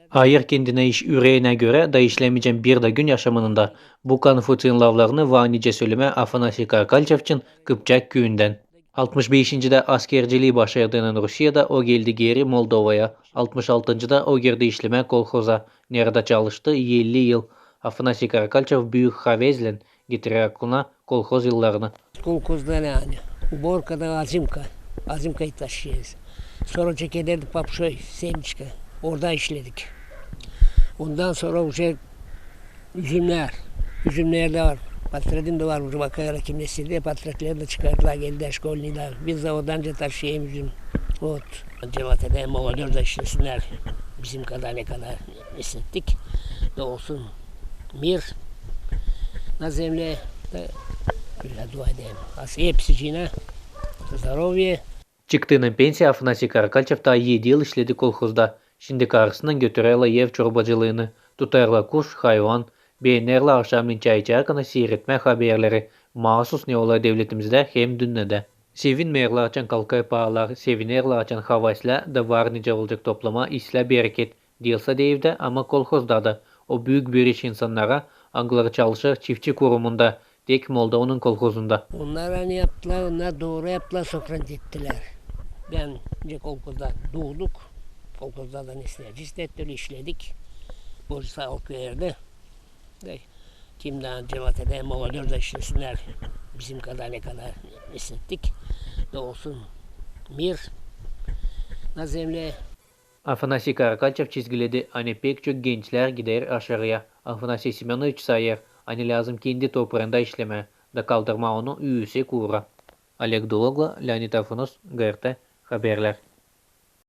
Hayır kendine iş yüreğine göre da işlemeyeceğim bir de gün yaşamında. Bu Konfuçy'ın lavlarını vanice söyleme Afanasy Karkalçev'çin Kıpçak köyünden. 65'de askerciliği başardığının Rusya'da o geldi geri Moldova'ya. 66'da o girdi işleme kolhoza. Nerede çalıştı 50 yıl. Afanasy Karkalçev büyük havezlen getirir aklına kolhoz yıllarını. Kolkozda yani. Уборкада Azimka. Azimka'yı taşıyız. Sonra çekerlerdi Papşoy, Semiçka. Orada işledik. Ondan sonra üzümler. Üzümler de var. Patredim de var. Burada bakarak kim nesildi. Patretleri de çıkardılar. Geldi şkolniler. Biz de oradan taşıyayım üzüm. Ot. Cevatede Moğollar da işlesinler. Bizim kadar ne kadar hissettik. De olsun. Mir. Nazemle öyle dua edeyim. Hepsicine. Здоровье. Çıktığının pensiya Afanasy Karkalçev daha 7 yıl işledi kolhozda. Şimdi karşısından götürerler ev çorbacılığını, tutarlar kuş, hayvan, beğenirler akşamın çay içerken seyretme haberleri. Mahsus ne olar devletimizde hem dünyada. Sevinmeyerler açan kalkay bağlar, sevinirler açan havasla da var nice olacak toplama isla bereket. Değilse devde ama kolhozda da. O büyük bir iş insanlara, angları çalışır çiftçi kurumunda, tek Moldova'nın kolhozunda. Onlar hani yaptılar, onlar doğru yaptılar, Sokrat ettiler. Ben önce kolkozda doğduk. Kolkozda da nesneci işledik. Bursa halkı yerde. Kimden Cevatede Moğollar da işlesinler. Bizim kadar ne kadar hissettik. De olsun. Mir. Nazemle. Afanasy Karkalçev çizgiledi. Hani pek çok gençler gider aşağıya. Afanasy Semyonovich sayar. Hani lazım kendi toprağında işleme. Da kaldırma onu üyüse kura. Oleg Dologla, Leonid Afanus, GRT Haberler.